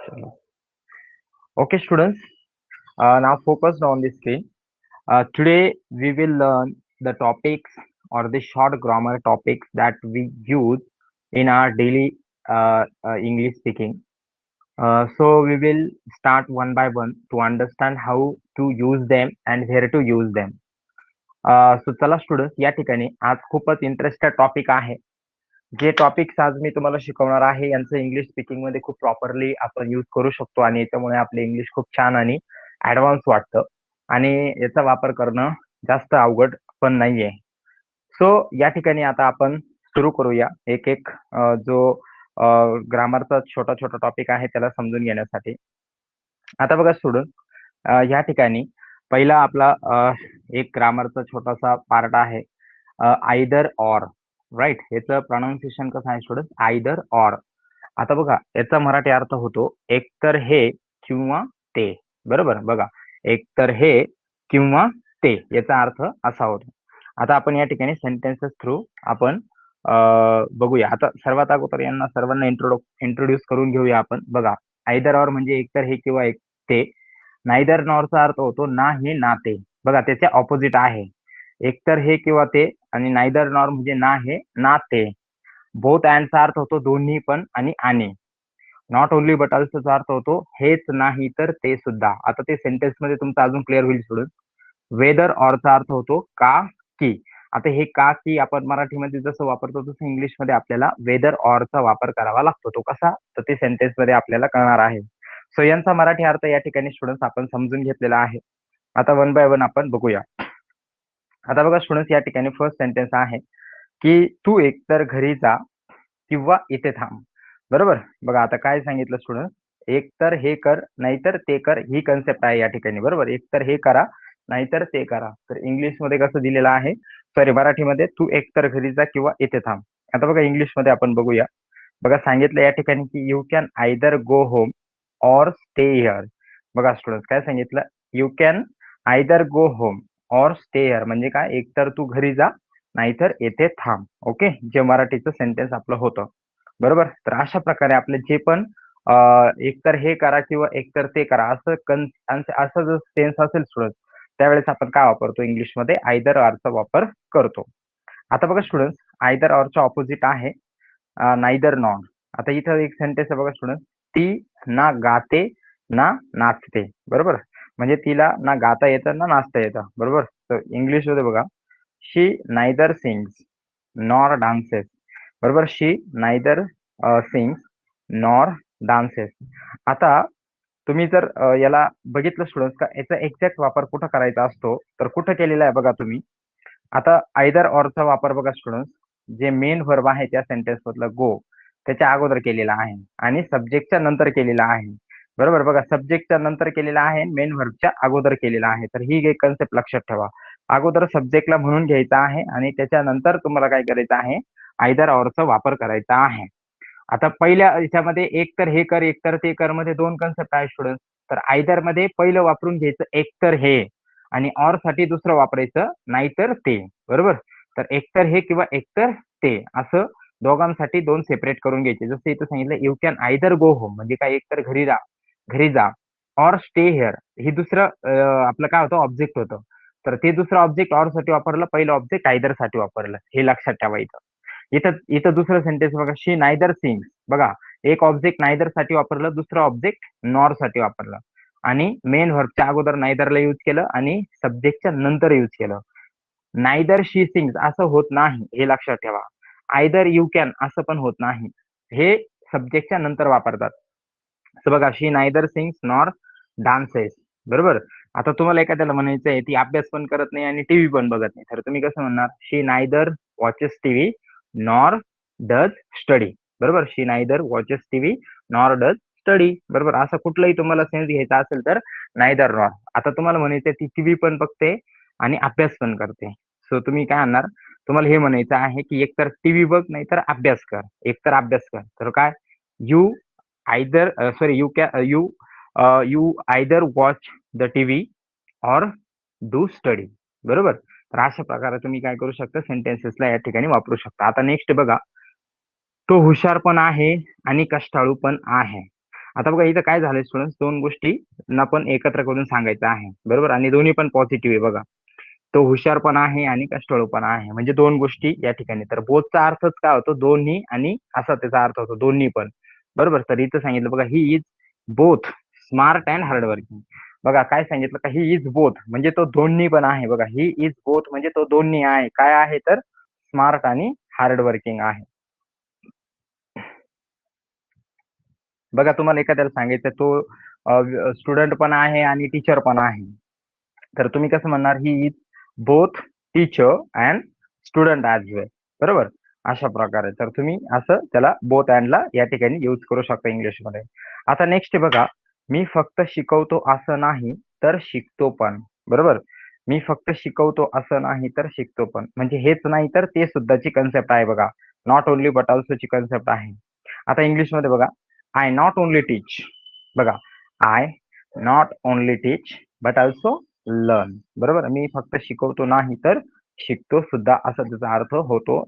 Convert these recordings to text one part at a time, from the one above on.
Chalo. Okay, students, now focused on the screen. Today we will learn the topics or the short grammar topics that we use in our daily English speaking. So we will start one by one to understand how to use them and where to use them. So चला students या ठिकाणी आज खूपच interested topic आहे. जे topics आज मी तुम्हाला शिकवणार आहे यांचं इंग्लिश स्पीकिंग मध्ये खूप प्रॉपरली आपण यूज करू शकतो आणि याच्यामुळे आपले इंग्लिश खूप छान आणि ऍडव्हान्स वाटतं आणि याचा वापर करणं जास्त अवघड पण नाहीये. सो या ठिकाणी आता आपण सुरू करूया एक एक जो ग्रामरचा छोटा छोटा टॉपिक आहे त्याला समजून घेण्यासाठी. आता बघा स्टुडंट, या ठिकाणी पहिला आपला एक ग्रामरचा छोटासा पार्ट आहे आयदर ऑर. राईट, याचं प्रोनाउन्सिएशन कसं आहे स्टुडंट? Either or. आता बघा याचा मराठी अर्थ होतो एकतर हे किंवा ते. बरोबर, बघा एकतर हे किंवा ते याचा अर्थ असा होतो. आता आपण या ठिकाणी सेंटेन्सेस थ्रू आपण बघूया. आता सर्वात अगोदर यांना सर्वांना इंट्रोड्यूस करून घेऊया आपण. बघा, आयदर ऑर म्हणजे एकतर हे किंवा एक ते. नायदर नॉरचा अर्थ होतो ना हे ना ते. बघा त्याच्या ऑपोजिट आहे. एकतर हे किंवा ते आणि नायदर नॉर म्हणजे ना हे ना ते. बोथ अँडचा अर्थ होतो दोन्ही पण आणि. नॉट ओनली बट ऑल्सोचा अर्थ होतो हेच नाही तर ते सुद्धा. आता ते सेंटेन्स मध्ये तुमचं अजून क्लिअर होईल स्टुडंट. वेदर ऑरचा अर्थ होतो का की. आता हे का की आपण मराठीमध्ये जसं वापरतो तसं इंग्लिशमध्ये आपल्याला वेदर ऑरचा वापर करावा लागतो. तो कसा, तर ते सेंटेन्स मध्ये आपल्याला कळणार आहे. सो यांचा मराठी अर्थ या ठिकाणी स्टुडंट्स आपण समजून घेतलेला आहे. आता वन बाय वन आपण बघूया. आता बघा स्टुडंट्स, या ठिकाणी फर्स्ट सेंटेन्स आहे की तू एकतर घरी जा किंवा इथे थांब. बरोबर, बघा आता काय सांगितलं स्टुडंट, एकतर हे कर नाहीतर ते कर, ही कन्सेप्ट आहे या ठिकाणी. बरोबर, एकतर हे करा नाहीतर ते करा. तर इंग्लिश मध्ये कसं दिलेलं आहे, सॉरी मराठीमध्ये, तू एकतर घरी जा किंवा इथे थांब. आता बघा इंग्लिश मध्ये आपण बघूया. बघा सांगितलं या ठिकाणी की you can either go home or stay here. बघा स्टुडंट काय सांगितलं, you can either go home or stay here म्हणजे काय, एकतर तू घरी जा नाहीतर येथे थांब. ओके, जे मराठीचं सेंटेन्स आपलं होतं. बरोबर, तर अशा प्रकारे आपले जे पण एकतर हे करा किंवा एकतर ते करा असं जर टेन्स असेल स्टुडंट, त्यावेळेस आपण काय वापरतो इंग्लिशमध्ये, आयदर ऑरचा वापर करतो. आता बघा स्टुडंट, आयदर ऑरच्या ऑपोजिट आहे नायदर नॉर. आता इथं एक सेंटेन्स आहे बघा स्टुडंट, ती ना गाते ना नाचते. बरोबर, म्हणजे तिला ना गाता येतं ना नाचता येतं. बरोबर, तर इंग्लिश मध्ये बघा, शी नायदर सिंग्स नॉर डान्सेस. बरोबर, she neither sings nor dances. आता तुम्ही जर याला बघितलं स्टुडंट का याचा एक्झॅक्ट वापर कुठं करायचा असतो, तर कुठं केलेला आहे बघा तुम्ही. आता आयदर ऑरचा वापर बघा स्टुडंट, जे मेन व्हर्ब आहे त्या सेंटेन्स मधलं गो त्याच्या अगोदर केलेला आहे आणि सब्जेक्टच्या नंतर केलेला आहे. बरोबर, बघा सब्जेक्टच्या नंतर केलेला आहे, मेन व्हर्बच्या अगोदर केलेला आहे. तर ही एक कन्सेप्ट लक्षात ठेवा. अगोदर सब्जेक्टला म्हणून घ्यायचा आहे आणि त्याच्यानंतर तुम्हाला काय करायचं आहे, आयदर ऑरचा वापर करायचा आहे. आता पहिल्या ह्याच्यामध्ये एक तर हे कर एक तर ते कर मध्ये दोन कन्सेप्ट आहे स्टुडंट. तर आयदर मध्ये पहिलं वापरून घ्यायचं एक तर हे आणि ऑर साठी दुसरं वापरायचं नाहीतर ते. बरोबर, तर एकतर हे किंवा एकतर ते असं दोघांसाठी दोन सेपरेट करून घ्यायचे. जसं इथं सांगितलं you can either go home म्हणजे काय, एकतर घरी जा ऑर स्टे हिअर, ही दुसरं आपलं काय होतं, ऑब्जेक्ट होतं. तर ते दुसरं ऑब्जेक्ट ऑर साठी वापरलं, पहिलं ऑब्जेक्ट आयदर साठी वापरलं, हे लक्षात ठेवा. इथं इथं दुसरं सेंटेन्स बघा, शी नायदर सिंग्स. बघा एक ऑब्जेक्ट नायदर साठी वापरलं, दुसरं ऑब्जेक्ट नॉर साठी वापरलं आणि मेन व्हर्बच्या अगोदर नायदरला यूज केलं आणि सब्जेक्टच्या नंतर यूज केलं. नायदर शी सिंग्स असं होत नाही, हे लक्षात ठेवा. आयदर यू कॅन असं पण होत नाही, हे सब्जेक्टच्या नंतर वापरतात. तर बघा, शी नायदर सिंग्स नॉर डान्सेस. बरोबर, आता तुम्हाला एखाद्याला म्हणायचं आहे ती अभ्यास पण करत नाही आणि टीव्ही पण बघत नाही, तर तुम्ही कसं म्हणणार, she neither watches TV nor does study. बरोबर, she neither watches TV nor does study. बरोबर, असं कुठलाही तुम्हाला सेन्स घ्यायचा असेल तर नायदर नॉर. आता तुम्हाला म्हणायचं ती टीव्ही पण बघते आणि अभ्यास पण करते. सो तुम्ही काय आणणार, तुम्हाला हे म्हणायचं आहे की एकतर टीव्ही बघ नाहीतर अभ्यास कर, एकतर अभ्यास कर. तर काय, you either sorry you either watch the TV or do study. बरोबर, तर अशा प्रकारे तुम्ही काय करू शकता, सेंटेन्सेसला या ठिकाणी वापरू शकता. आता नेक्स्ट बघा, तो हुशार पण आहे आणि कष्टाळू पण आहे. आता बघा इथं काय झालंय स्टुडंट्स, दोन गोष्टी आपण एकत्र करून सांगायचं आहे, बरोबर, आणि दोन्ही पण पॉझिटिव्ह आहे बघा. तो हुशार पण आहे आणि कष्टाळू पण आहे, म्हणजे दोन गोष्टी या ठिकाणी. तर बोथचा अर्थच काय होतो, दोन्ही, आणि असा त्याचा अर्थ होतो दोन्ही पण, बरोबर. तर इथं सांगितलं बघा, ही is both smart and hardworking. बघा काय सांगितलं का, ही इज बोथ म्हणजे तो दोन्ही पण आहे. बघा, ही इज बोथ म्हणजे तो दोन्ही आहे. काय आहे तर स्मार्ट आणि हार्डवर्किंग आहे. बघा तुम्हाला एखाद्याला सांगायचं तो स्टुडंट पण आहे आणि टीचर पण आहे, तर तुम्ही कसं म्हणणार, he is both teacher and student as well, बरोबर. अशा प्रकारे तर तुम्ही असं त्याला बोथ अँडला या ठिकाणी यूज करू शकता इंग्लिशमध्ये. आता नेक्स्ट बघा, मी फक्त शिकवतो असं नाही तर शिकतो पण, बरोबर. मी फक्त शिकवतो असं नाही तर शिकतो पण, म्हणजे हेच नाही तर ते सुद्धाची कन्सेप्ट आहे बघा. नॉट ओनली बट ऑल्सोची कन्सेप्ट आहे. आता इंग्लिशमध्ये बघा, आय नॉट ओनली टीच. बघा, I not only teach but also learn, बरोबर. मी फक्त शिकवतो नाही तर शिकतो सुद्धा, असा त्याचा अर्थ होतो.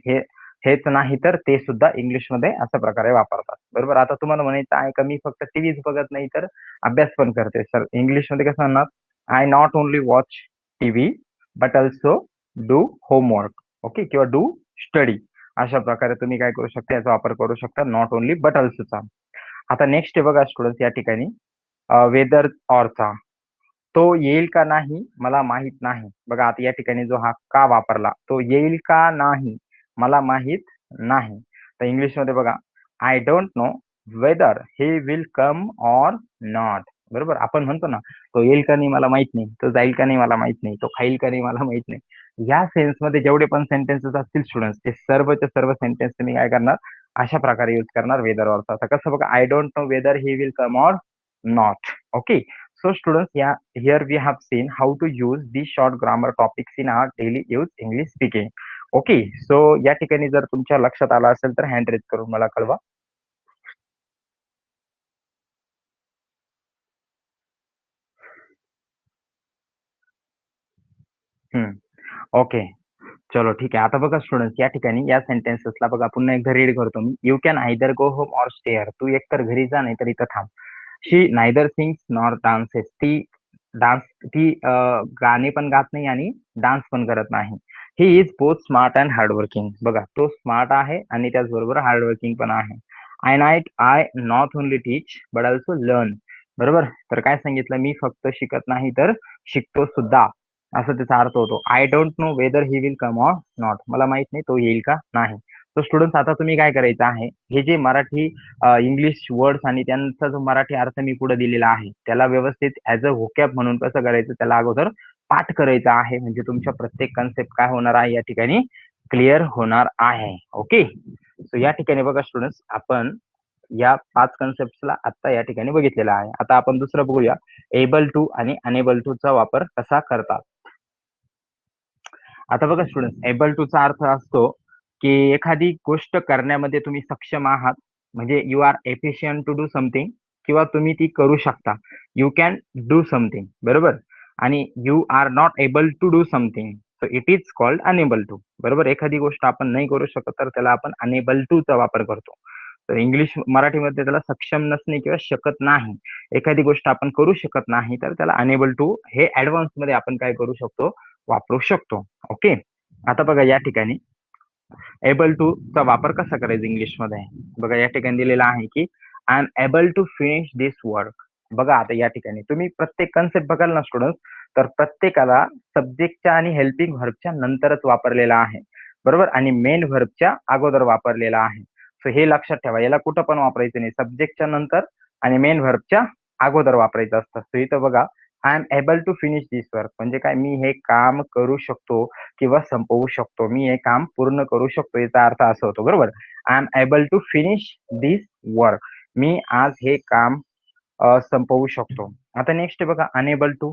हेच नाही तर ते सुद्धा इंग्लिशमध्ये अशा प्रकारे वापरतात, बरोबर. आता तुम्हाला म्हणायचं आहे का मी फक्त टीव्हीच बघत नाही तर अभ्यास पण करते, सर इंग्लिशमध्ये कसं म्हणणार, I not only watch TV but also do homework, okay, किंवा डू स्टडी. अशा प्रकारे तुम्ही काय करू शकता, याचा वापर करू शकता नॉट ओनली बट ऑल्सोचा. आता नेक्स्ट बघा स्टुडंट्स, या ठिकाणी वेदर ऑरचा, तो येईल का नाही मला माहित नाही. बघा आता या ठिकाणी जो हा का वापरला, तो येईल का नाही मला माहित नाही. तर इंग्लिशमध्ये बघा, I don't know whether he will come or not, बरोबर. आपण म्हणतो ना, तो येईल का नाही मला माहित नाही, तो जाईल का नाही मला माहित नाही, तो खाईल का नाही मला माहित नाही. या सेन्समध्ये जेवढे पण सेंटेन्सेस असतील स्टुडंट्स, ते सर्वचे सर्व सेंटेन्स तुम्ही काय करणार, अशा प्रकारे यूज करणार वेदर ऑरचा. आता कसं बघा, I don't know whether he will come or not, okay. So students, yeah, here we have seen how to use these short grammar topics in our daily use English speaking. Okay, so या ठिकाणी जर तुमच्या लक्षात आला असेल तर hand raise करून मला कळवा. ओके, चलो ठीक आहे. आता बघा स्टुडंट्स, या ठिकाणी या सेंटेन्सेसला बघा पुन्हा एकदा रीड करतो मी. You can either go home or stay here. तू एकतर घरी जा नाही तर इथं थांब. She neither sings nor dances. Dance ती गाणी पण गात नाही आणि डान्स पण करत नाही. ही is both smart and hardworking. बघा, तो स्मार्ट आहे आणि त्याचबरोबर हार्डवर्किंग पण आहे. I not only teach but also learn, बरोबर. तर काय सांगितलं, मी फक्त शिकत नाही तर शिकतो सुद्धा, असं त्याचा अर्थ होतो. I don't know whether he will come or not. मला माहित नाही तो येईल का नाही. तर स्टुडंट्स, आता तुम्ही काय करायचं आहे, हे जे मराठी इंग्लिश वर्ड्स आणि त्यांचा जो मराठी अर्थ मी पुढे दिलेला आहे, त्याला व्यवस्थित ऍज अ व्होकॅब म्हणून कसं करायचं, त्याला अगोदर पाठ करायचा आहे. म्हणजे तुमच्या प्रत्येक कन्सेप्ट काय होणार आहे या ठिकाणी, क्लिअर होणार आहे. ओके, सो या ठिकाणी बघा स्टुडंट्स, आपण या 5 कन्सेप्टला आता या ठिकाणी बघितलेला आहे. आता आपण दुसरं बघूया, एबल टू आणि अनेबल टू चा वापर कसा करतात. आता बघा स्टुडंट्स, एबल टू चा अर्थ असतो की एखादी गोष्ट करण्यामध्ये तुम्ही सक्षम आहात, म्हणजे you are efficient to do something, किंवा तुम्ही ती करू शकता. यू कॅन डू समथिंग, बरोबर. आणि you are not able to do something, so it is called unable to, बरोबर. एखादी गोष्ट आपण नाही करू शकत तर त्याला आपण अनेबल टू चा वापर करतो. तर इंग्लिश मराठीमध्ये त्याला सक्षम नसणे किंवा शकत नाही. एखादी गोष्ट आपण करू शकत नाही तर त्याला अनेबल टू हे ऍडव्हान्स मध्ये आपण काय करू शकतो, वापरू शकतो. ओके, आता बघा या ठिकाणी एबल टू चा वापर कसा करायचा इंग्लिश मध्ये. बघा या ठिकाणी दिलेला आहे की I am able to finish this work. बघा आता या ठिकाणी तुम्ही प्रत्येक कन्सेप्ट बघाल ना स्टुडंट, तर प्रत्येकाला सब्जेक्टच्या आणि हेल्पिंग व्हर्बच्या नंतरच वापरलेला आहे, बरोबर, आणि मेन व्हर्बच्या अगोदर वापरलेला आहे. सो हे लक्षात ठेवा, याला कुठं पण वापरायचं नाही, सब्जेक्टच्या नंतर आणि मेन व्हर्बच्या अगोदर वापरायचं असतं. सो इथं बघा, I am able to finish this work म्हणजे काय, मी हे काम करू शकतो किंवा संपवू शकतो, मी हे काम पूर्ण करू शकतो, याचा अर्थ असा होतो, बरोबर. I am able to finish this work, मी आज हे काम संपवू शकतो. आता नेक्स्ट बघा, अनेबल टू,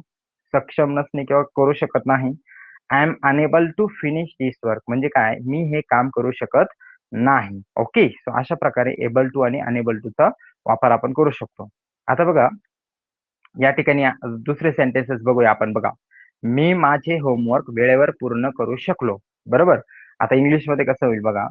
सक्षम नसणे किंवा करू शकत नाही. I am unable to finish this work म्हणजे काय, मी हे काम करू शकत नाही. ओके, सो अशा प्रकारे एबल टू आणि अनेबल टू चा वापर आपण करू शकतो. आता बघा या ठिकाणी दुसरे सेंटेन्सेस बघूया आपण. बघा, मी माझे होमवर्क वेळेवर पूर्ण करू शकलो, बरोबर. आता इंग्लिश मध्ये कसं होईल बघा,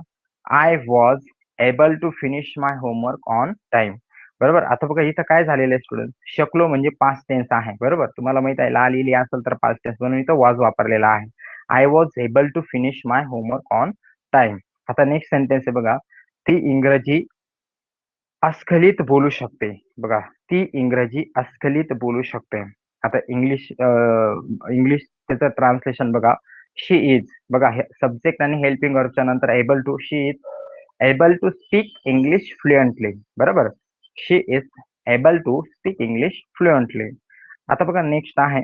I was able to finish my homework on time, बरोबर. आता बघा इथं काय झालेलं आहे स्टुडंट, शकलो म्हणजे पास्ट टेन्स आहे. बरोबर. तुम्हाला माहित आहे ला लिहिली असेल तर पास्ट टेन्स म्हणून इथं वॉज वापरलेला आहे. I was able to finish my homework on time. आता नेक्स्ट सेंटेन्स आहे बघा, ती इंग्रजी अस्खलित बोलू शकते. बघा, ती इंग्रजी अस्खलित बोलू शकते. आता इंग्लिश त्याचं ट्रान्सलेशन बघा, शी इज. बघा, सब्जेक्ट आणि हेल्पिंग वर्बच्या नंतर able to, she is able to speak English fluently. बरोबर. She is able to speak English fluently. आता बघा नेक्स्ट आहे,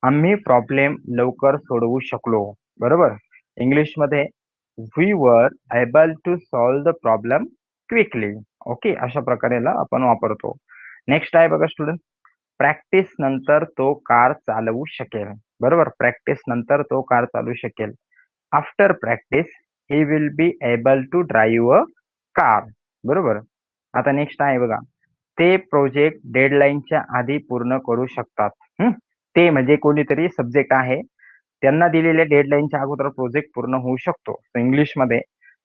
आम्ही प्रॉब्लेम लवकर सोडवू शकलो. बरोबर. इंग्लिशमध्ये we were able to solve the problem quickly. Okay, अशा प्रकारे याला आपण वापरतो. नेक्स्ट आहे बघा स्टुडंट, प्रॅक्टिस नंतर तो कार चालवू शकेल. बरोबर. प्रॅक्टिस नंतर तो कार चालवू शकेल. After practice he will be able to drive a car. बरोबर. आता नेक्स्ट आहे बघा, ते प्रोजेक्ट डेडलाईनच्या आधी पूर्ण करू शकतात. ते म्हणजे कोणीतरी सब्जेक्ट आहे, त्यांना दिलेल्या डेडलाईनच्या अगोदर प्रोजेक्ट पूर्ण होऊ शकतो. इंग्लिशमध्ये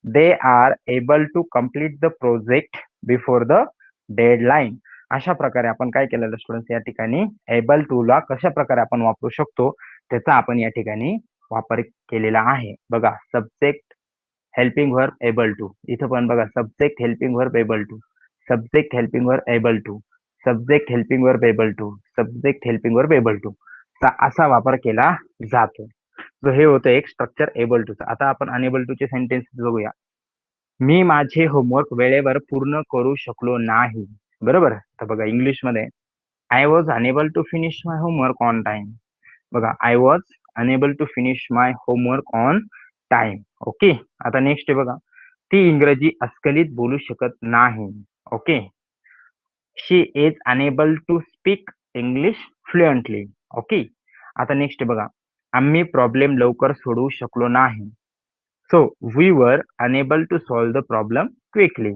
they are able to complete the project before the deadline. अशा प्रकारे आपण काय केलेलं स्टुडंट्स, या ठिकाणी एबल टू ला कशा प्रकारे आपण वापरू शकतो त्याचा आपण या ठिकाणी वापर केलेला आहे. बघा, subject helping verb able to, इथं पण बघा subject helping verb able to, subject helping verb able to, subject helping verb able to, subject helping verb able to असा वापर केला जातो. तर हे होतं एक स्ट्रक्चर एबल टू. आता आपण अनेबल टू चे सेंटेन्स बघूया. मी माझे होमवर्क वेळेवर पूर्ण करू शकलो नाही. बरोबर. तर बघा इंग्लिशमध्ये I was unable to finish my homework on time. बघा, I was unable to finish my homework on time. Okay. आता नेक्स्ट आहे बघा, ती इंग्रजी अस्खलित बोलू शकत नाही. Okay. She is unable to speak English fluently. Okay. आता नेक्स्ट आहे बघा, आम्ही प्रॉब्लेम लवकर सोडवू शकलो नाही. So we were unable to solve the problem quickly.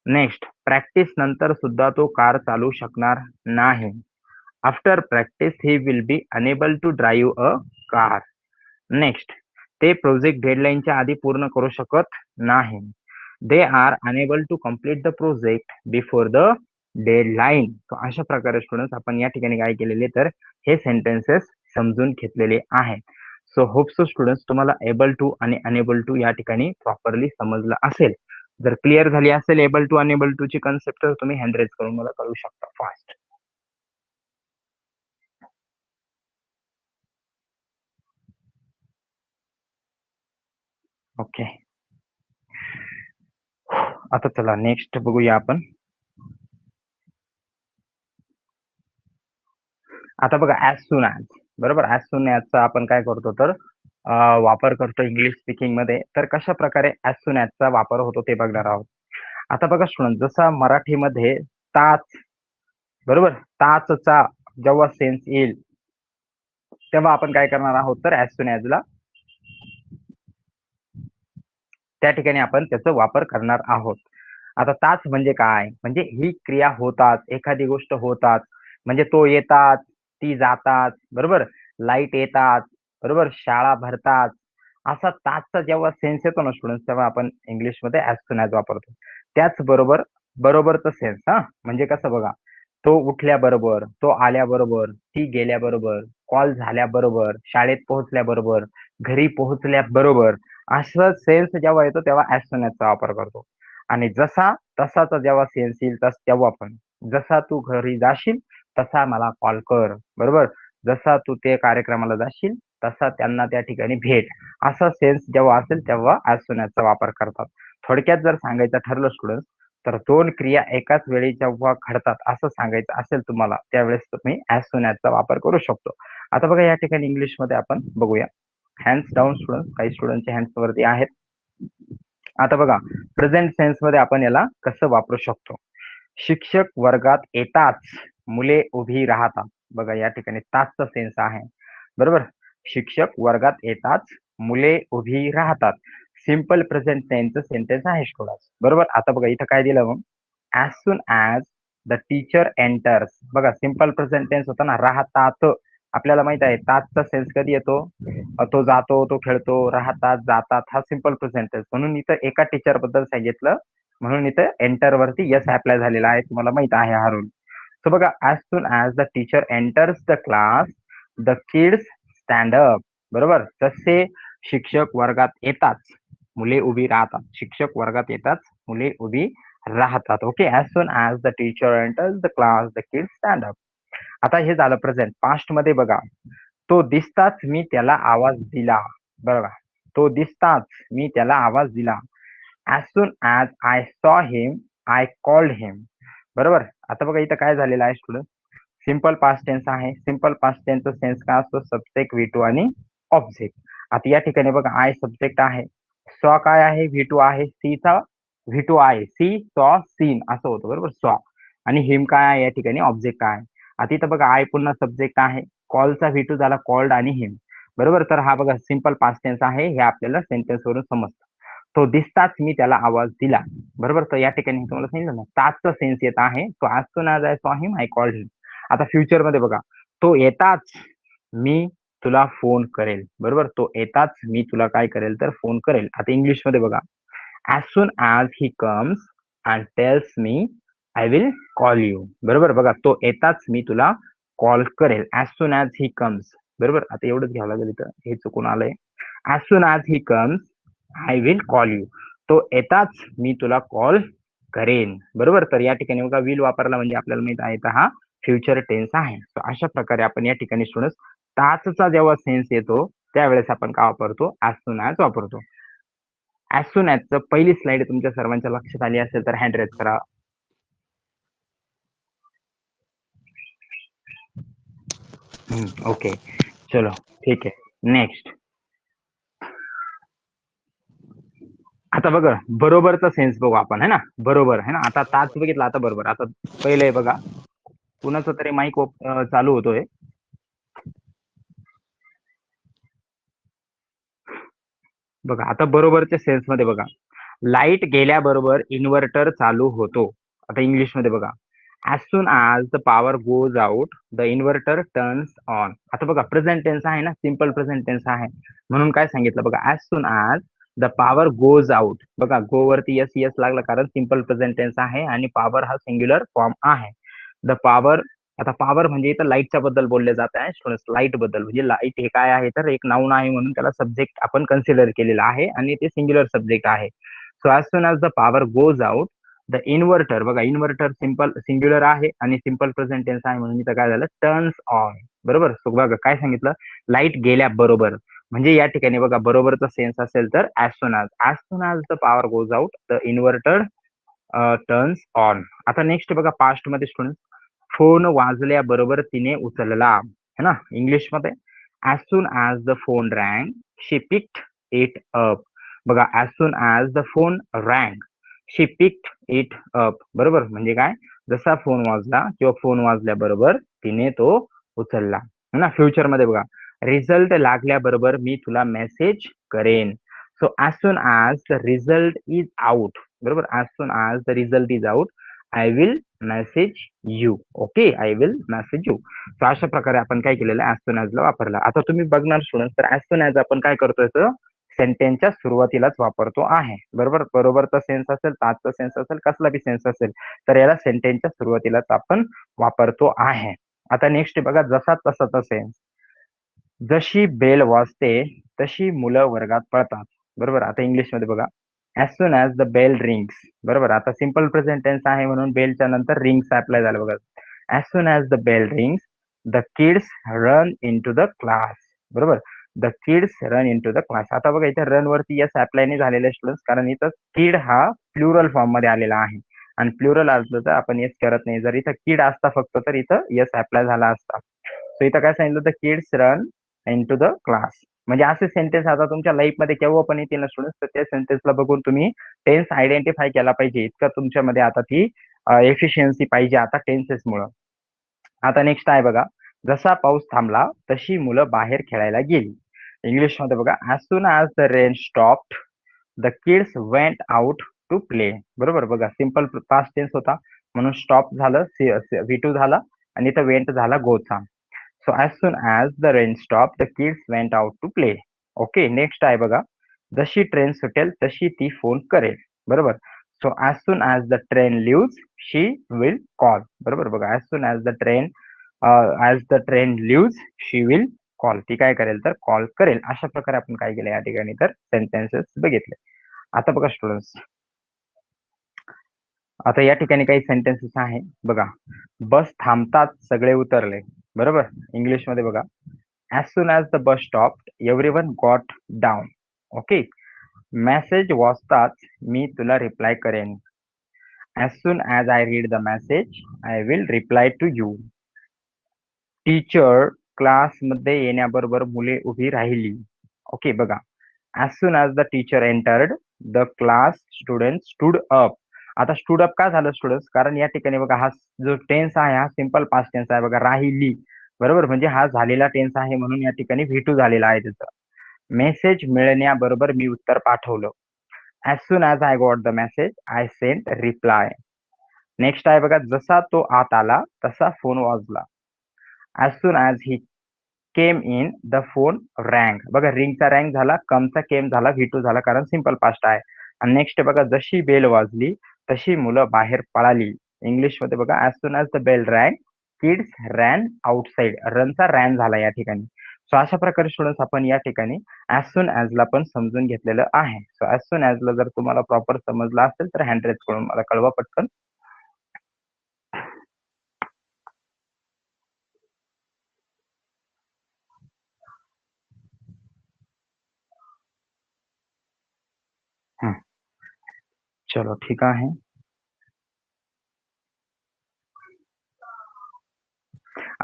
Next, practice नंतर सुद्धा तो कार चालवू शकणार नाही. After practice he will be unable to drive a car. Next, ते प्रोजेक्ट डेडलाईनच्या आधी पूर्ण करू शकत नाही. They are unable to complete the project before the deadline. अशा प्रकारे स्टुडंट्स आपण या ठिकाणी काय केलेले तर हे सेंटेन्सेस समजून घेतलेले आहेत. सो होप सो स्टुडंट्स तुम्हाला एबल टू आणि अनेबल टू या ठिकाणी प्रॉपरली समजलं असेल. जर क्लिअर झाली असेल एबल टू अनेबल टू ची कन्सेप्ट तर तुम्ही हँड रेज करून मला कळू शकता फास्ट. ओके. आता चला नेक्स्ट बघूया आपण. आता बघा ऍज सून ऍज. बरोबर. ऍज सून ऍजचा आपण काय करतो तर वापर करतो इंग्लिश स्पीकिंग मध्ये. तर कशा प्रकारे ऍज सून ऍजचा वापर होतो ते बघणार आहोत. आता बघा स्टुडंट, जसा मराठीमध्ये ताच. बरोबर. ताचचा जेव्हा सेन्स येईल तेव्हा आपण काय करणार आहोत तर ऍज सून ऍजला त्या ठिकाणी आपण त्याचा वापर करणार आहोत. आता ताच म्हणजे काय, म्हणजे ही क्रिया होतात, एखादी गोष्ट होतात, म्हणजे तो येतात, ती जातात. बरोबर. लाईट येतात. बरोबर. शाळा भरतात. असा ताचचा जेव्हा सेन्स येतो ना स्टुडंट तेव्हा आपण इंग्लिशमध्ये ऍज सून ऍज वापरतो. त्याचबरोबर बरोबरचा सेन्स, म्हणजे कसं बघा, तो उठल्याबरोबर, तो आल्याबरोबर, ती गेल्याबरोबर, कॉल झाल्याबरोबर, शाळेत पोहोचल्याबरोबर, घरी पोहोचल्याबरोबर असं सेन्स जेव्हा येतो तेव्हा ऍज सून ऍजचा वापर करतो. आणि जसा तसाचा जेव्हा सेन्स येईल तेव्हा पण, जसा तू घरी जाशील तसा मला कॉल कर. बरोबर. जसा तू ते कार्यक्रमाला जाशील तसा त्यांना त्या ठिकाणी भेट. असा सेन्स जेव्हा असेल तेव्हा ऍज सून ऍजचा वापर करतात. थोडक्यात जर सांगायचं ठरलं स्टुडंट तर दोन क्रिया एकाच वेळी जेव्हा घडतात असं सांगायचं असेल तुम्हाला त्यावेळेस तुम्ही ऍज सून ऍजचा वापर करू शकतो. आता बघा या ठिकाणी इंग्लिशमध्ये आपण बघूया. हँड्स डाऊन स्टुडंट, काही स्टुडंटचे हँड्स वरती आहेत. आता बघा प्रेझेंट सेन्स मध्ये आपण याला कसं वापरू शकतो. शिक्षक वर्गात येताच मुले उभी राहतात. बघा या ठिकाणी ताचचा सेन्स आहे. बरोबर. शिक्षक वर्गात येताच मुले उभी राहतात. सिंपल प्रेझेंट टेन्सचं सेंटेन्स आहे स्टुडंट. बरोबर. आता बघा इथं काय दिलं मग, as soon as the teacher enters. बघा सिंपल प्रेझेंट टेन्स होता ना, राहतात. आपल्याला माहित आहे ताचचा सेन्स कधी येतो, तो जातो, तो खेळतो, राहतात, जातात, हा सिंपल प्रेझेंट टेन्स. म्हणून इथं एका टीचर बद्दल सांगितलं म्हणून इथं एंटर वरती यस अप्लाय झालेला आहे, तुम्हाला माहित आहे हा रूल. सो बघा, as soon as the teacher enters the class the kids stand up. बरोबर, जसे शिक्षक वर्गात येताच मुले उभी राहतात. शिक्षक वर्गात येताच मुले उभी राहतात. Okay, as soon as the teacher enters the class the kids stand up. आता हे झालं प्रेझेंट. पास्ट मध्ये बघा, तो दिसताच मी त्याला आवाज दिला. बघा, तो दिसताच मी त्याला आवाज दिला. As soon as I saw him I called हिम. बरोबर, आता बघा इथं काय झालेलं आहे स्टुडंट, सिंपल पास्ट टेन्स आहे. सिंपल पास्ट टेन्सचा सेन्स काय असतो, सब्जेक्ट व्ही टू आणि ऑब्जेक्ट. आता या ठिकाणी बघा, आय सब्जेक्ट आहे, सॉ काय आहे, व्ही टू आहे, सी चा व्ही टू आहे, सी सॉ सीन असं होतं. बरोबर, सॉ आणि हिम काय आहे या ठिकाणी ऑब्जेक्ट आहे. आता इथं बघा, आय पुन्हा सब्जेक्ट आहे, कॉलचा व्ही टू झाला कॉल्ड आणि हिम. बरोबर, तर हा बघा सिंपल पास्ट टेन्स आहे, हे आपल्याला सेंटेन्स वरून समजतं. तो दिसताच मी त्याला आवाज दिला. बरोबर, तर या ठिकाणी तुम्हाला सांगितलं ना, ताचचा सेन्स येत आहे. तो as soon as I saw him I called हिम. आता फ्युचर मध्ये बघा, तो येताच मी तुला फोन करेल. बरोबर, तो येताच मी तुला काय करेल तर फोन करेल. आता इंग्लिश मध्ये बघा, as soon as he comes and tells me I will call you. बरोबर, बघा, तो येताच मी तुला कॉल करेल. As soon as he comes. बरोबर, आता एवढंच घ्यावं लागेल, इथं हे चुकून आलंय. As soon as he comes I will call you. तो येताच मी तुला कॉल करेन. बरोबर, तर या ठिकाणी बघा, विल वापरला म्हणजे आपल्याला माहित आहे तर हा फ्युचर टेन्स आहे. So, अशा प्रकारे आपण या ठिकाणी स्टुडंट्स ताचचा जेव्हा सेन्स येतो त्यावेळेस आपण काय वापरतो, ऍज सून ऍज वापरतो. ऍज सून ऍजचं पहिली स्लाइड तुमच्या सर्वांच्या लक्षात आली असेल तर हँड रेज करा. ओके, चलो ठीक आहे. नेक्स्ट, आता बघा बरोबरचा सेन्स बघू आपण, है ना. बरोबर है ना. आता ताच बघितला, आता बरोबर. आता पहिले बघा, कुणाचा तरी माईक चालू होतोय. बघा, आता बरोबरच्या सेन्स मध्ये बघा, लाईट गेल्याबरोबर इन्व्हर्टर चालू होतो. आता इंग्लिश मध्ये बघा, as soon as the power goes out the inverter turns on. आता बघा, प्रेझेंट टेन्स आहे ना, सिंपल प्रेझेंट टेन्स आहे, म्हणून काय सांगितलं बघा, as soon as the power goes out. बघा, गो वरती यस यस लागला, कारण सिंपल प्रेझेंट टेन्स आहे आणि पॉवर हा सिंग्युलर फॉर्म आहे. द पॉवर, आता पॉवर म्हणजे इथं लाईटच्या बद्दल बोलले जात आहे स्टुडंट्स. लाईट बद्दल म्हणजे लाईट हे काय आहे तर एक नाऊन आहे, म्हणून त्याला सब्जेक्ट आपण कन्सिडर केलेला आहे आणि ते सिंग्युलर सब्जेक्ट आहे. So as soon as the power goes out the inverter. बघा, इन्व्हर्टर सिंपल सिंग्युलर आहे आणि सिंपल प्रेझेंट टेन्स आहे, म्हणून इथं काय झालं, टर्न्स ऑन. बरोबर, सो बघा काय सांगितलं, लाईट गेल्या बरोबर, म्हणजे या ठिकाणी बघा बरोबरचा सेन्स असेल तर as soon as the power goes out the inverter turns on. आता नेक्स्ट बघा, पास्ट मध्ये स्टुडंट, फोन वाजल्याबरोबर तिने उचलला, है ना. इंग्लिश मध्ये, as soon as the phone rang she picked it up. बघा, as soon as the phone rang she picked it up. बरोबर, म्हणजे काय, जसा फोन वाजला किंवा फोन वाजल्याबरोबर तिने तो उचलला, है ना. फ्युचर मध्ये बघा, रिझल्ट लागल्याबरोबर मी तुला मेसेज करेन. So as soon as the result is out. बरोबर, as soon as the result is out I will message you. Okay, I will message you. तर अशा प्रकारे आपण काय केलेलं, ऍज सून ऍज ला वापरला. आता तुम्ही बघणार स्टुडंट, तर ऍज सून ऍज आपण काय करतोय तर सेंटेन्सच्या सुरुवातीलाच वापरतो आहे. बरोबर, बरोबरचा सेन्स असेल, ताचचा सेन्स असेल, कसला बी सेन्स असेल, तर याला सेंटेन्सच्या सुरुवातीलाच आपण वापरतो आहे. आता नेक्स्ट बघा, जसा तसाचा सेन्स, जशी बेल वाजते तशी मुलं वर्गात पळतात. बरोबर, आता इंग्लिश मध्ये बघा, as soon as the bell rings. बरोबर, आता सिंपल प्रेझेंट टेन्स आहे म्हणून बेलच्या नंतर रिंग्स अप्लाय झालं. बघा, as soon as the bell rings the kids run into the class. बरोबर, the kids run into the class. आता बघा, इथे रन वरती यस अप्लाय नाही झालेले स्टुडंट्स, कारण इथं किड हा प्लुरल फॉर्म मध्ये आलेला आहे आणि प्लुरल असलं तर आपण यस करत नाही. जर इथं किड असता फक्त तर इथं यस अप्लाय झाला असता. सो इथं काय सांगितलं, the kids run into the class. म्हणजे असे सेंटेन्स आता तुमच्या लाईफ मध्ये केव्हा पण येतील ना स्टुडंट्स, तर त्या सेंटेन्सला बघून तुम्ही टेन्स आयडेंटिफाय केला पाहिजे. इतकं तुमच्यामध्ये आता ती एफिशियन्सी पाहिजे आता टेन्सेस मुळे. आता नेक्स्ट आहे बघा, जसा पाऊस थांबला तशी मुलं बाहेर खेळायला गेली. इंग्लिश मध्ये बघा, as soon as the rain stopped the kids went out to play. बरोबर, बघा सिंपल पास्ट टेन्स होता म्हणून स्टॉप झालं, व्ही टू झाला आणि इथं वेंट झाला गोचा. So as soon as the rain stop the kids went out to play. Okay, next आहे बघा, जशी ट्रेन सुटेल तशी ती फोन करेल. बरोबर, so as soon as the train leaves she will call. बरोबर बघा, as soon as the train leaves she will call. ती काय करेल तर कॉल करेल. अशा प्रकारे आपण काय केलं या ठिकाणी तर सेंटेन्सेस बघितले. आता बघा स्टुडंट्स, आता या ठिकाणी काही सेंटेन्सेस आहे बघा. बस थांबताच सगळे उतरले. बरोबर, इंग्लिश मध्ये बघा, as soon as the bus stop everyone got down. Okay. Message वाचताच मी तुला रिप्लाय करेन. As soon as I read the message I will reply to you. Teacher क्लासमध्ये येण्याबरोबर मुले उभी राहिली. ओके बघा, as soon as the teacher entered the class student stood up. आता स्टूड अप का झालं स्टुडंट्स? कारण या ठिकाणी बघा हा जो टेन्स आहे हा सिंपल पास्ट टेन्स आहे बघा, राहिली. बरोबर, म्हणजे हा झालेला टेन्स आहे म्हणून या ठिकाणी V2 झालेला आहे त्याचं. मेसेज मिळण्याबरोबर मी उत्तर पाठवलं. As soon as I got the message I sent reply. Next आहे बघा, जसा तो आत आला तसा फोन वाजला. As soon as he came in the phone rang. बघा, रिंगचा रँग झाला, कमचा केम झाला, V2 झाला कारण सिंपल पास्ट आहे. आणि नेक्स्ट बघा, जशी बेल वाजली तशी मुलं बाहेर पळाली. इंग्लिश मध्ये बघा, as soon as the bell rang kids ran outside. रनचा रॅन झाला या ठिकाणी. सो अशा प्रकारे स्टुडंट्स आपण या ठिकाणी ॲज सून ॲजला पण समजून घेतलेलं आहे. सो ॲज सून ॲजला जर तुम्हाला प्रॉपर समजलं असेल तर हँड रेज करून मला कळवा पटकन. चलो ठीक आहे.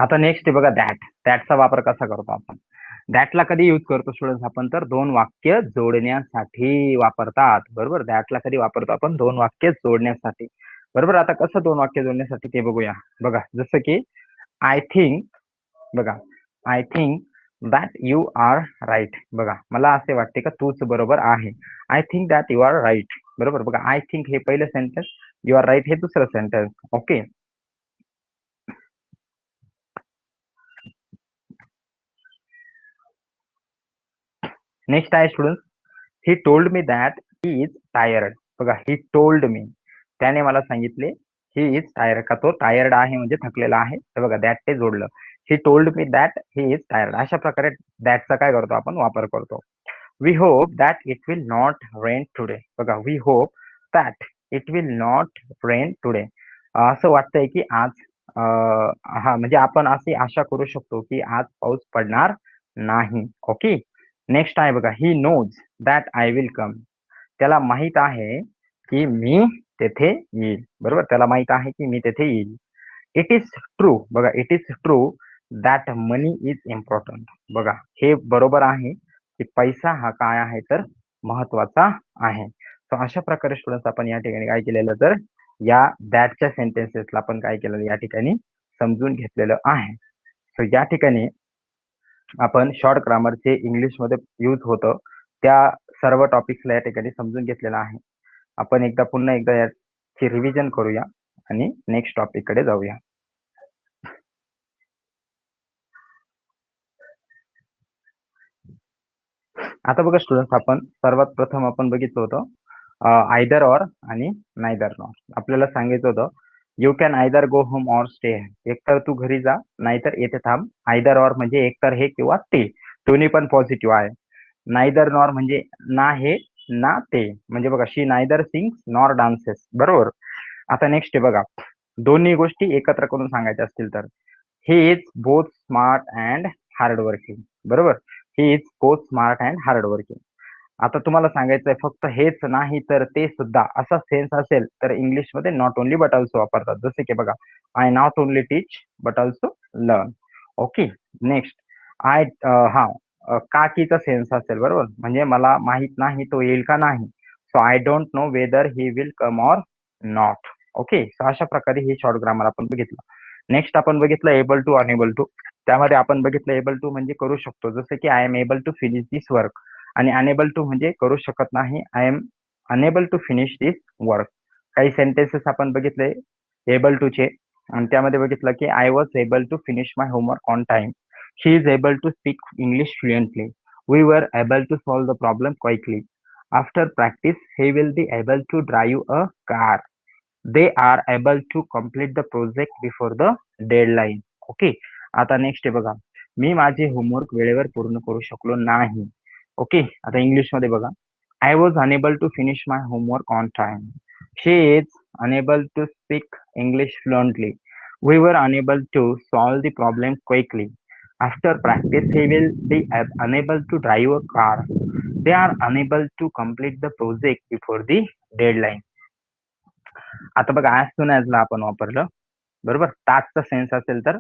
आता नेक्स्ट बघा, दॅटचा वापर कसा करतो आपण. दॅटला कधी यूज करतो स्टुडंट्स आपण तर दोन वाक्य जोडण्यासाठी वापरतात. बरोबर, दॅटला कधी वापरतो आपण? दोन वाक्य जोडण्यासाठी. बरोबर, आता कसं दोन वाक्य जोडण्यासाठी ते बघूया. बघा, जसं की आय थिंक, बघा, I think that you are right. बघा, मला असे वाटते का तूच बरोबर आहे. I think that you are right. बरोबर, बघा, आय थिंक हे पहिलं सेंटेन्स, यू आर राईट हे दुसरं सेंटेन्स. ओके. नेक्स्ट आहे student, he told me that he is tired. बघा, ही टोल्ड मी, त्याने मला सांगितले, ही इज टायर्ड, का तो टायर्ड आहे म्हणजे थकलेला आहे. तर बघा, दॅट ते जोडलं. He told me that he is tired. अशा प्रकारे दॅटचा काय करतो आपण? वापर करतो. We hope that it will not rain today. बघा, we hope that it will not rain today. असं वाटतंय की आज हा म्हणजे आपण अशी आशा करू शकतो की आज पाऊस पडणार नाही. ओके. नेक्स्ट आहे बघा, he knows that I will come. त्याला माहित आहे की मी तेथे येईल. बरोबर, त्याला माहित आहे की मी तेथे येईल. It is true. बघा, it is true that money is important. बघा, हे बरोबर आहे की पैसा हा काय आहे तर महत्वाचा आहे. तर अशा प्रकारे स्टुडंट्स आपण या ठिकाणी काय केलेलं तर या दॅटच्या सेंटेन्सेसला आपण काय केलेलं या ठिकाणी समजून घेतलेलं आहे. तर या ठिकाणी आपण शॉर्ट ग्रामरचे इंग्लिशमध्ये यूज होतं त्या सर्व टॉपिक्सला या ठिकाणी समजून घेतलेलं आहे. आपण पुन्हा एकदा याची रिव्हिजन करूया आणि नेक्स्ट टॉपिक कडे जाऊया. आता बघा स्टुडंट्स, आपण सर्वात प्रथम आपण बघितलं होतं आयदर ऑर आणि नायदर नॉर. आपल्याला सांगितलं होतं you can either go home or stay. एकतर तू घरी जा नाहीतर येथे थांब. आयदर ऑर म्हणजे एकतर हे किंवा ते, दोन्ही पण पॉझिटिव्ह आहे. नायदर नॉर म्हणजे ना हे ना ते. म्हणजे बघा, शी नायदर सिंग्स नॉर डान्सेस. बरोबर. आता नेक्स्ट आहे बघा, दोन्ही गोष्टी एकत्र करून सांगायच्या असतील तर he is both smart and hard working. बरोबर, he is both smart and hard working. आता तुम्हाला सांगायचंय फक्त हेच नाही तर ते सुद्धा असा सेन्स असेल तर इंग्लिशमध्ये नॉट ओनली बट ऑल्सो वापरतात. जसे की बघा, I not only teach but also learn. Okay. Next I हा काकीचा सेन्स असेल. बरोबर, म्हणजे मला माहित नाही तो येईल का नाही. So I don't know whether he will come or not. Okay. So अशा प्रकारे हे शॉर्ट ग्रामर आपण बघितलं. नेक्स्ट आपण बघितलं एबल टू अनेबल टू. त्यामध्ये आपण बघितलं एबल टू म्हणजे करू शकतो, जसं की I am able to finish this work. आणि अनेबल टू म्हणजे करू शकत नाही, I am unable to finish this work. काही सेंटेन्सेस आपण बघितले एबल टू चे आणि त्यामध्ये बघितलं की I was able to finish my homework on time. She is able to speak English fluently. We were able to solve the problem quickly. After practice, he will be able to drive a car. They are able to complete the project before the deadline. Okay. आता next आहे बघा, मी माझे homework वेळेवर पूर्ण करू शकलो नाही. Okay. आता इंग्लिश मध्ये बघा, I was unable to finish my homework on time. She is unable to speak English fluently. We were unable to solve the problem quickly. After practice, he will be unable to drive a car. They are unable to complete the project before the deadline. आता बघा, as soon as ला आपण वापरलं, बरोबर. तासचा sense असेल तर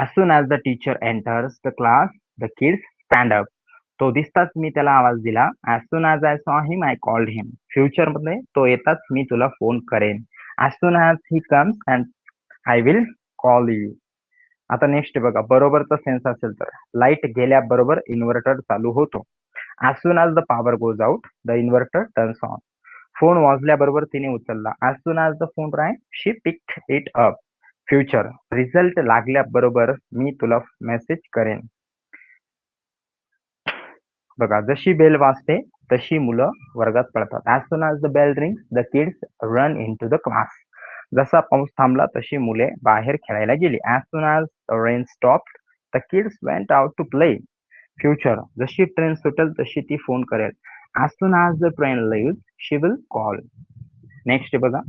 as soon as the teacher enters the class the kids stand up. तो दिसताच मी त्याला आवाज दिला. As soon as I saw him I called him. Future मध्ये तो येताच मी तुला फोन करेन. As soon as he comes and I will call you. आता नेक्स्ट बघा, बरोबरचा सेन्स असेल तर लाईट गेल्याबरोबर इन्व्हर्टर चालू होतो. As soon as the power goes out the inverter turns on. Phone वाजल्याबरोबर तिने उचलला. As soon as the phone राय she picked it up. Future, result लागल्याबरोबर मी तुला मेसेज करेन. बघा, जशी बेल वाजते तशी मुलं वर्गात पळतात. As soon as the bell rings the kids run into the class. जसा पाऊस थांबला तशी मुले बाहेर खेळायला गेली. As soon as rain stopped the kids went out to play. Future, जशी ट्रेन सुटेल तशी ती फोन करेल. As soon as the train leaves she will call. Next बघा,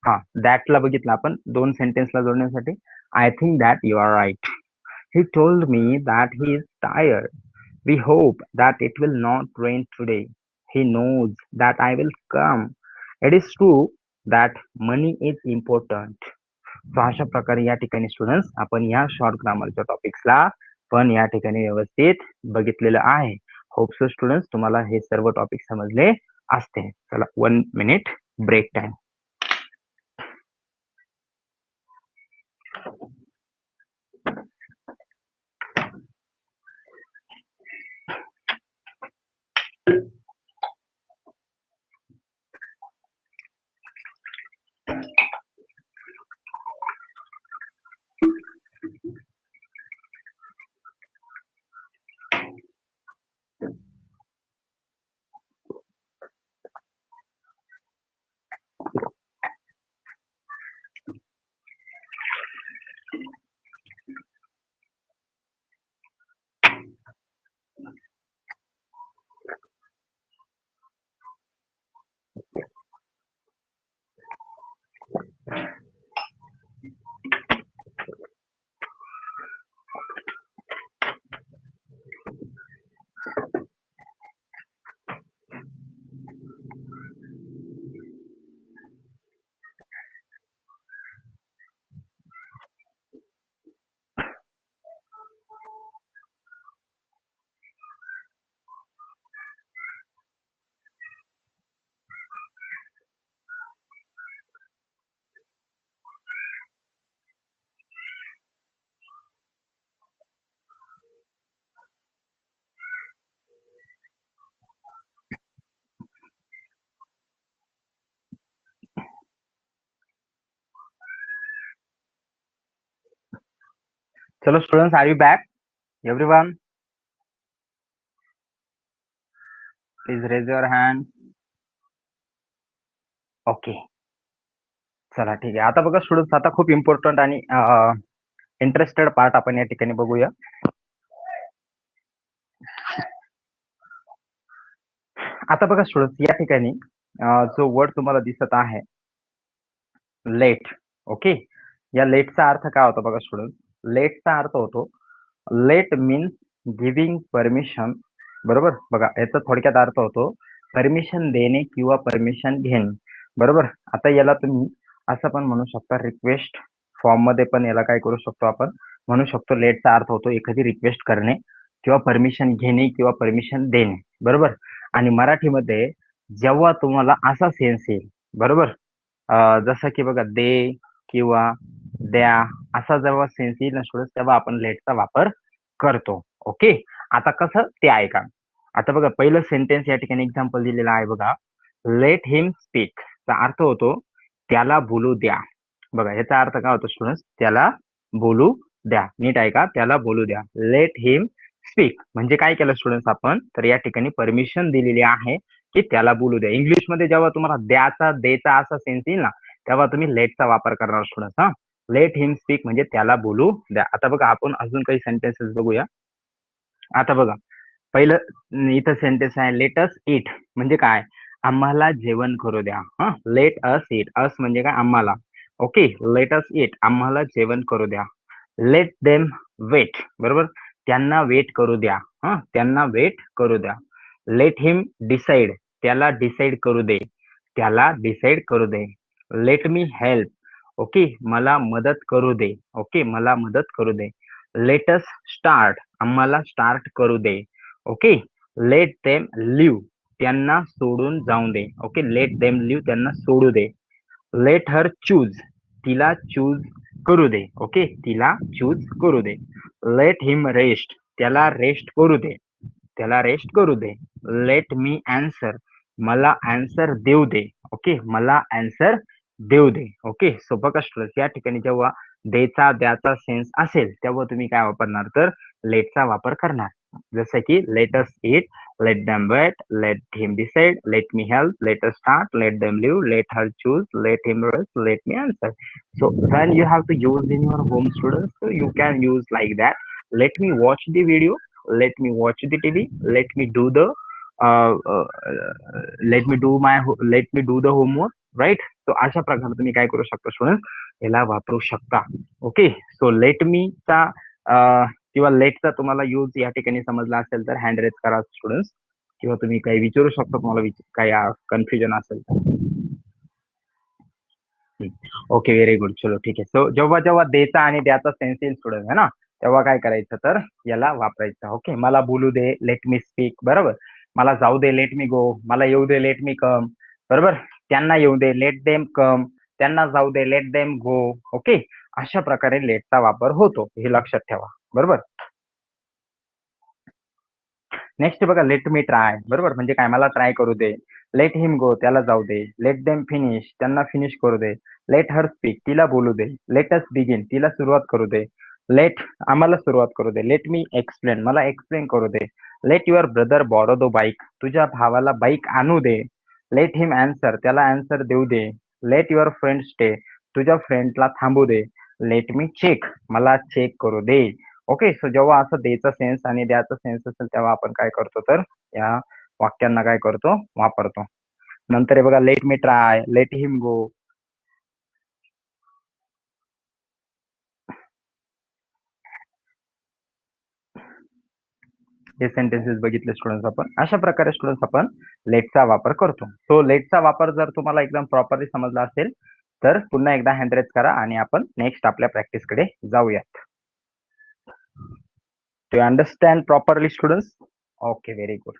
हा दॅटला बघितलं आपण दोन सेंटेन्सला जोडण्यासाठी. I think that you are right. He told me that he is tired. We hope that it will not rain today. He knows that I will come. It is true that money is important. So अशा प्रकारे या ठिकाणी students आपण या short ग्रामरच्या टॉपिक्सला पण या ठिकाणी व्यवस्थित बघितलेलं आहे. होप सो स्टुडंट्स तुम्हाला हे सर्व टॉपिक समजले असते. चला 1 मिनिट ब्रेक टाइम. चलो students, are you back? Everyone please raise your hand. Okay, चला ठीक आहे. आता बघा स्टुडंट्स, आता खूप इम्पॉर्टंट आणि इंटरेस्टेड पार्ट आपण या ठिकाणी बघूया. आता बघा स्टुडंट्स, या ठिकाणी जो वर्ड तुम्हाला दिसत आहे लेट. ओके, या लेटचा अर्थ काय होतो बघा स्टुडंट. लेटचा अर्थ होतो, लेट मीन्स गिव्हिंग परमिशन. बरोबर. बघा, याचा थोडक्यात अर्थ होतो परमिशन देणे किंवा परमिशन घेणे. बरोबर. आता याला तुम्ही असं पण म्हणू शकता, रिक्वेस्ट फॉर्म मध्ये पण याला काय करू शकतो आपण, म्हणू शकतो. लेटचा अर्थ होतो एखादी रिक्वेस्ट करणे किंवा परमिशन घेणे किंवा परमिशन देणे. बरोबर. आणि मराठीमध्ये जेव्हा तुम्हाला असा सेन्स येईल, बरोबर, जसं की बघा दे किंवा द्या, असा जेव्हा सेन्स येईल ना स्टुडंट, तेव्हा आपण लेटचा वापर करतो. ओके, आता कसं ते ऐका. आता बघा, पहिलं सेंटेन्स या ठिकाणी एक्झाम्पल दिलेलं आहे बघा. लेट हिम स्पीक चा अर्थ होतो त्याला बोलू द्या. बघा, याचा अर्थ काय होतो स्टुडंट्स, त्याला बोलू द्या. नीट ऐका, त्याला बोलू द्या. लेट हिम स्पीक म्हणजे काय केलं स्टुडंट्स आपण तर या ठिकाणी परमिशन दिलेली आहे की त्याला बोलू द्या. इंग्लिशमध्ये जेव्हा तुम्हाला द्याचा देचा असा सेन्स येईल ना तेव्हा तुम्ही लेटचा वापर करणार स्टुडंट्स. हा, लेट हिम स्पीक म्हणजे त्याला बोलू द्या. आता बघा आपण अजून काही सेंटेन्सेस बघूया. आता बघा पहिलं इथं सेंटेन्स आहे लेट अस इट म्हणजे काय आम्हाला जेवण करू द्या. हा, लेट अस इट अस म्हणजे काय आम्हाला. ओके, लेट अस इट आम्हाला जेवण करू द्या. लेट देम वेट बरोबर त्यांना वेट करू द्या. हा, त्यांना वेट करू द्या. लेट हिम डिसाइड त्याला डिसाइड करू दे. त्याला डिसाइड करू दे. लेट मी हेल्प ओके मला मदत करू दे. ओके मला मदत करू दे. लेट अस स्टार्ट आम्हाला स्टार्ट करू दे. ओके, लेट देम लिव्ह त्यांना सोडून जाऊ दे. ओके, लेट देम लिव्ह त्यांना सोडू दे. लेट हर चूज तिला चूज करू दे. ओके, तिला चूज करू दे. लेट हिम रेस्ट त्याला रेस्ट करू दे. त्याला रेस्ट करू दे. लेट मी आन्सर मला आन्सर देऊ दे. ओके, मला आन्सर देऊ दे. ओके, सो बघा स्टुडंट्स या ठिकाणी जेव्हा देचा द्याचा सेन्स असेल तेव्हा तुम्ही काय वापरणार तर लेटचा वापर करणार. जसं की let us it, let them wait, let him decide, let me help, let us start, let them live, let her choose, let him rest, let me answer. So when you have to use in your home students, so you can use like that. Let me watch the video, let me watch the TV, let me do the uh, uh, let me do the homework, right? So अशा प्रकारे तुम्ही काय करू शकता student याला वापरू शकता. Okay, so let me चा किंवा लेटचा तुम्हाला यूज या ठिकाणी समजला असेल तर हँड रेज करा स्टुडंट्स किंवा तुम्ही काही विचारू शकता तुम्हाला काही कन्फ्युजन असेल तर. Okay, very good. चलो ठीक आहे. सो जेव्हा जेव्हा देचा आणि द्याचा सेन्स येईल स्टुडंट है ना तेव्हा काय करायचं तर याला वापरायचं. ओके, मला बोलू दे लेट मी स्पीक बरोबर. मला जाऊ दे लेट मी गो. मला येऊ दे लेट मी कम बरोबर. त्यांना येऊ दे लेट देम कम. त्यांना जाऊ दे लेट देम गो. ओके, अशा प्रकारे लेटचा वापर होतो हे लक्षात ठेवा बरोबर. नेक्स्ट बघा लेट मी ट्राय बरोबर म्हणजे काय मला ट्राय करू दे. लेट हिम गो त्याला जाऊ दे. लेट देम फिनिश त्यांना फिनिश करू दे. लेट हर स्पीक तिला बोलू दे. लेट अस बिगिन तिला सुरुवात करू दे. लेट आम्हाला सुरुवात करू दे. लेट मी एक्सप्लेन मला एक्सप्लेन करू दे. Let your brother borrow the bike तुझ्या भावाला बाईक आणू दे. लेट हिम आन्सर त्याला आन्सर देऊ दे. लेट युअर फ्रेंड स्टे तुझ्या फ्रेंडला थांबू दे. लेट मी चेक मला चेक करू दे. ओके, सो जेव्हा असं देचा सेन्स आणि द्याचा सेन्स असेल तेव्हा आपण काय करतो तर या वाक्यांना काय करतो वापरतो. नंतर हे बघा let me try let him go. हे सेंटेन्सेस बघितले स्टुडंट्स आपण. अशा प्रकारे स्टुडंट्स आपण लेटचा वापर करतो. सो लेटचा वापर जर तुम्हाला एकदम प्रॉपरली समजला असेल तर पुन्हा एकदा हँड रेज करा आणि आपण नेक्स्ट आपल्या प्रॅक्टिस कडे जाऊयात. To understand properly students. Okay, very good.